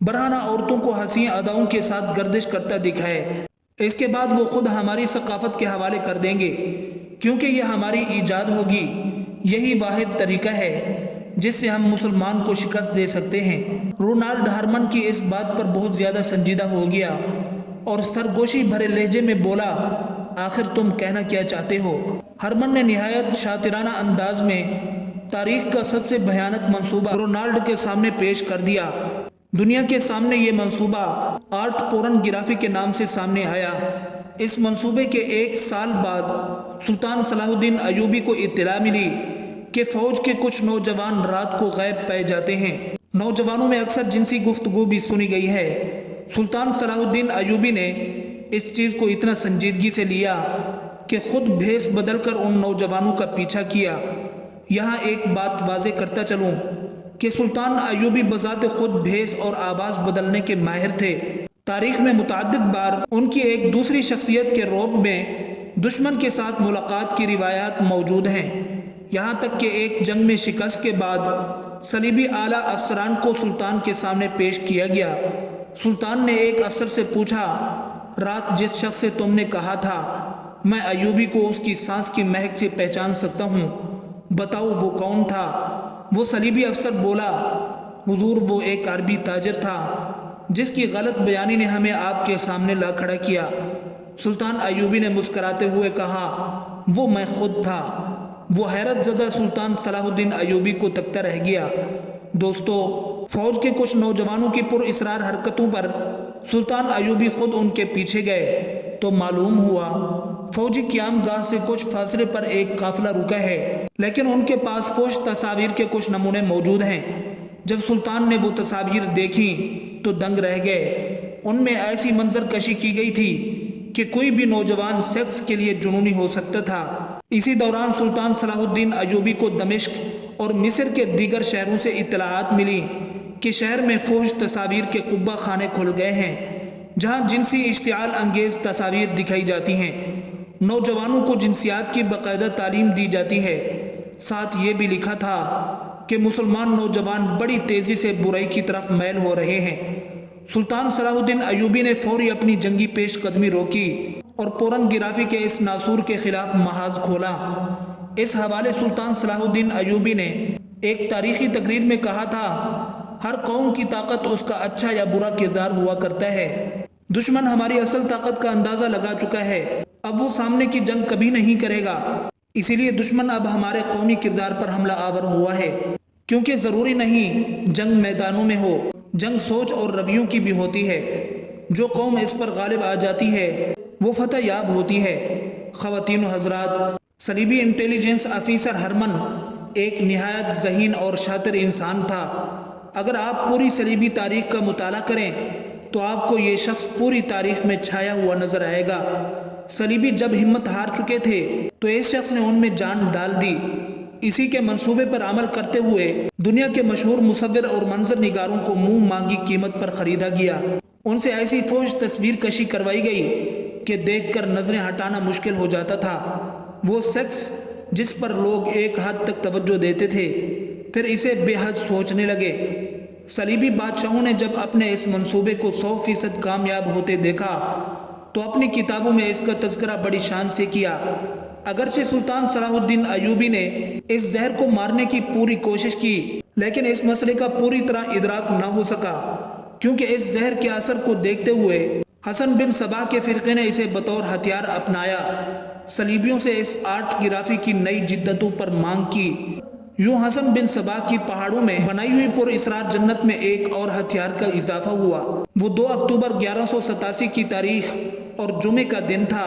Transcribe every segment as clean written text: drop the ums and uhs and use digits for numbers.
برہنہ عورتوں کو حسین اداؤں کے ساتھ گردش کرتا دکھائے۔ اس کے بعد وہ خود ہماری ثقافت کے حوالے کر دیں گے، کیونکہ یہ ہماری ایجاد ہوگی۔ یہی واحد طریقہ ہے جس سے ہم مسلمان کو شکست دے سکتے ہیں۔ رونالڈ ہرمن کی اس بات پر بہت زیادہ سنجیدہ ہو گیا اور سرگوشی بھرے لہجے میں بولا، آخر تم کہنا کیا چاہتے ہو؟ ہرمن نے نہایت شاطرانہ انداز میں تاریخ کا سب سے بھیانک منصوبہ رونالڈ کے سامنے پیش کر دیا۔ دنیا کے سامنے یہ منصوبہ آرٹ پورن گرافی کے نام سے سامنے آیا۔ اس منصوبے کے 1 سال بعد سلطان صلاح الدین ایوبی کو اطلاع ملی کہ فوج کے کچھ نوجوان رات کو غائب پائے جاتے ہیں۔ نوجوانوں میں اکثر جنسی گفتگو بھی سنی گئی ہے۔ سلطان صلاح الدین ایوبی نے اس چیز کو اتنا سنجیدگی سے لیا کہ خود بھیس بدل کر ان نوجوانوں کا پیچھا کیا۔ یہاں ایک بات واضح کرتا چلوں کہ سلطان ایوبی بذات خود بھیس اور آواز بدلنے کے ماہر تھے۔ تاریخ میں متعدد بار ان کی ایک دوسری شخصیت کے روپ میں دشمن کے ساتھ ملاقات کی روایات موجود ہیں، یہاں تک کہ ایک جنگ میں شکست کے بعد صلیبی اعلیٰ افسران کو سلطان کے سامنے پیش کیا گیا۔ سلطان نے ایک افسر سے پوچھا، رات جس شخص سے تم نے کہا تھا میں ایوبی کو اس کی سانس کی مہک سے پہچان سکتا ہوں، بتاؤ وہ کون تھا؟ وہ صلیبی افسر بولا، حضور وہ ایک عربی تاجر تھا جس کی غلط بیانی نے ہمیں آپ کے سامنے لا کھڑا کیا۔ سلطان ایوبی نے مسکراتے ہوئے کہا، وہ میں خود تھا۔ وہ حیرت زدہ سلطان صلاح الدین ایوبی کو تکتا رہ گیا۔ دوستو، فوج کے کچھ نوجوانوں کی پر اسرار حرکتوں پر سلطان ایوبی خود ان کے پیچھے گئے تو معلوم ہوا فوجی قیام گاہ سے کچھ فاصلے پر ایک قافلہ رکا ہے، لیکن ان کے پاس فوش تصاویر کے کچھ نمونے موجود ہیں۔ جب سلطان نے وہ تصاویر دیکھیں تو دنگ رہ گئے۔ ان میں ایسی منظر کشی کی گئی تھی کہ کوئی بھی نوجوان سیکس کے لیے جنونی ہو سکتا تھا۔ اسی دوران سلطان صلاح الدین ایوبی کو دمشق اور مصر کے دیگر شہروں سے اطلاعات ملی کہ شہر میں فوش تصاویر کے قبہ خانے کھل گئے ہیں جہاں جنسی اشتعال انگیز تصاویر دکھائی جاتی ہیں۔ نوجوانوں کو جنسیات کی باقاعدہ تعلیم دی جاتی ہے۔ ساتھ یہ بھی لکھا تھا کہ مسلمان نوجوان بڑی تیزی سے برائی کی طرف میل ہو رہے ہیں۔ سلطان صلاح الدین ایوبی نے فوری اپنی جنگی پیش قدمی روکی اور پورن گرافی کے اس ناسور کے خلاف محاذ کھولا۔ اس حوالے سلطان صلاح الدین ایوبی نے ایک تاریخی تقریر میں کہا تھا، ہر قوم کی طاقت اس کا اچھا یا برا کردار ہوا کرتا ہے۔ دشمن ہماری اصل طاقت کا اندازہ لگا چکا ہے، اب وہ سامنے کی جنگ کبھی نہیں کرے گا، اسی لیے دشمن اب ہمارے قومی کردار پر حملہ آور ہوا ہے، کیونکہ ضروری نہیں جنگ میدانوں میں ہو، جنگ سوچ اور رویوں کی بھی ہوتی ہے۔ جو قوم اس پر غالب آ جاتی ہے وہ فتح یاب ہوتی ہے۔ خواتین و حضرات، صلیبی انٹیلیجنس آفیسر ہرمن ایک نہایت ذہین اور شاطر انسان تھا۔ اگر آپ پوری صلیبی تاریخ کا مطالعہ کریں تو آپ کو یہ شخص پوری تاریخ میں چھایا ہوا نظر آئے گا۔ صلیبی جب ہمت ہار چکے تھے تو اس شخص نے ان میں جان ڈال دی۔ اسی کے منصوبے پر عمل کرتے ہوئے دنیا کے مشہور مصور اور منظر نگاروں کو منہ مانگی قیمت پر خریدا گیا۔ ان سے ایسی فوج تصویر کشی کروائی گئی کہ دیکھ کر نظریں ہٹانا مشکل ہو جاتا تھا۔ وہ سیکس جس پر لوگ ایک حد تک توجہ دیتے تھے پھر اسے بے حد سوچنے لگے۔ صلیبی بادشاہوں نے جب اپنے اس منصوبے کو 100% کامیاب ہوتے دیکھا تو اپنی کتابوں میں اس کا تذکرہ بڑی شان سے کیا۔ اگرچہ سلطان صلاح الدین ایوبی نے اس زہر کو مارنے کی پوری کوشش کی، لیکن اس مسئلے کا پوری طرح ادراک نہ ہو سکا، کیونکہ اس زہر کے اثر کو دیکھتے ہوئے حسن بن صباح کے فرقے نے اسے بطور ہتھیار اپنایا۔ صلیبیوں سے اس آرٹ گرافی کی نئی جدتوں پر مانگ کی۔ یوں حسن بن صباح کی پہاڑوں میں بنائی ہوئی پر اسرار جنت میں ایک اور ہتھیار کا اضافہ ہوا۔ وہ 2 اکتوبر 1187 کی تاریخ اور جمعے کا دن تھا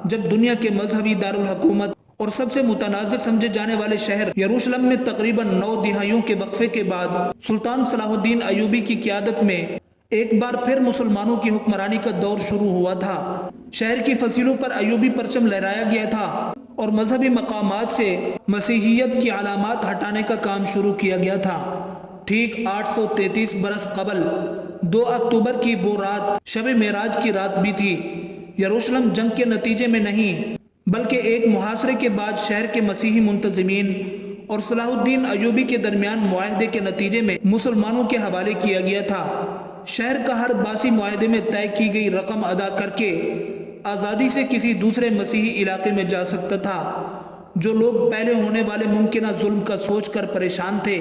جب دنیا کے مذہبی دارالحکومت اور سب سے متنازع سمجھے جانے والے شہر یروشلم میں تقریباً 9 دہائیوں کے وقفے کے بعد سلطان صلاح الدین ایوبی کی قیادت میں ایک بار پھر مسلمانوں کی حکمرانی کا دور شروع ہوا تھا۔ شہر کی فصیلوں پر ایوبی پرچم لہرایا گیا تھا اور مذہبی مقامات سے مسیحیت کی علامات ہٹانے کا کام شروع کیا گیا تھا۔ ٹھیک 833 برس قبل 2 اکتوبر کی وہ رات شب معراج کی رات بھی تھی۔ یروشلم جنگ کے نتیجے میں نہیں بلکہ ایک محاصرے کے بعد شہر کے مسیحی منتظمین اور صلاح الدین ایوبی کے درمیان معاہدے کے نتیجے میں مسلمانوں کے حوالے کیا گیا تھا۔ شہر کا ہر باسی معاہدے میں طے کی گئی رقم ادا کر کے آزادی سے کسی دوسرے مسیحی علاقے میں جا سکتا تھا۔ جو لوگ پہلے ہونے والے ممکنہ ظلم کا سوچ کر پریشان تھے،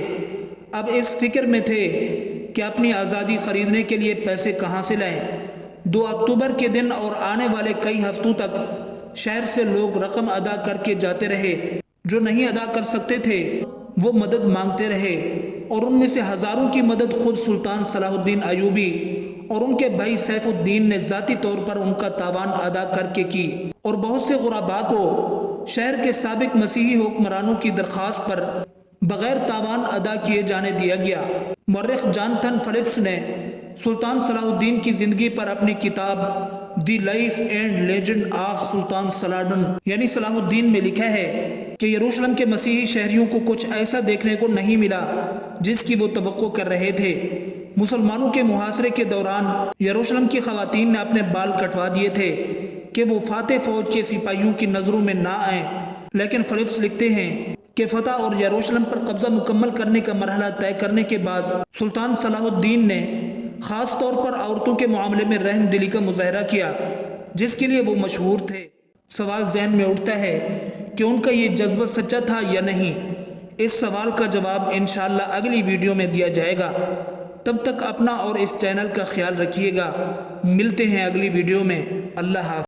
اب اس فکر میں تھے کہ اپنی آزادی خریدنے کے لیے پیسے کہاں سے لائیں۔ 2 اکتوبر کے دن اور آنے والے کئی ہفتوں تک شہر سے لوگ رقم ادا کر کے جاتے رہے۔ جو نہیں ادا کر سکتے تھے وہ مدد مانگتے رہے، اور ان میں سے ہزاروں کی مدد خود سلطان صلاح الدین ایوبی اور ان کے بھائی سیف الدین نے ذاتی طور پر ان کا تاوان ادا کر کے کی، اور بہت سے غرباء کو شہر کے سابق مسیحی حکمرانوں کی درخواست پر بغیر تاوان ادا کیے جانے دیا گیا۔ مورخ جانتھن فلپس نے سلطان صلاح الدین کی زندگی پر اپنی کتاب the life and legend of Sultan Salah یعنی صلاح الدین میں لکھا ہے کہ یروشلم کے مسیحی شہریوں کو کچھ ایسا دیکھنے کو نہیں ملا جس کی وہ توقع کر رہے تھے۔ مسلمانوں کے محاصرے کے دوران یروشلم کی خواتین نے اپنے بال کٹوا دیے تھے کہ وہ فاتح فوج کے سپاہیوں کی نظروں میں نہ آئیں، لیکن فلپس لکھتے ہیں کہ فتح اور یروشلم پر قبضہ مکمل کرنے کا مرحلہ طے کرنے کے بعد سلطان صلاح الدین نے خاص طور پر عورتوں کے معاملے میں رحم دلی کا مظاہرہ کیا، جس کے لیے وہ مشہور تھے۔ سوال ذہن میں اٹھتا ہے کہ ان کا یہ جذبہ سچا تھا یا نہیں؟ اس سوال کا جواب انشاءاللہ اگلی ویڈیو میں دیا جائے گا۔ تب تک اپنا اور اس چینل کا خیال رکھیے گا۔ ملتے ہیں اگلی ویڈیو میں۔ اللہ حافظ۔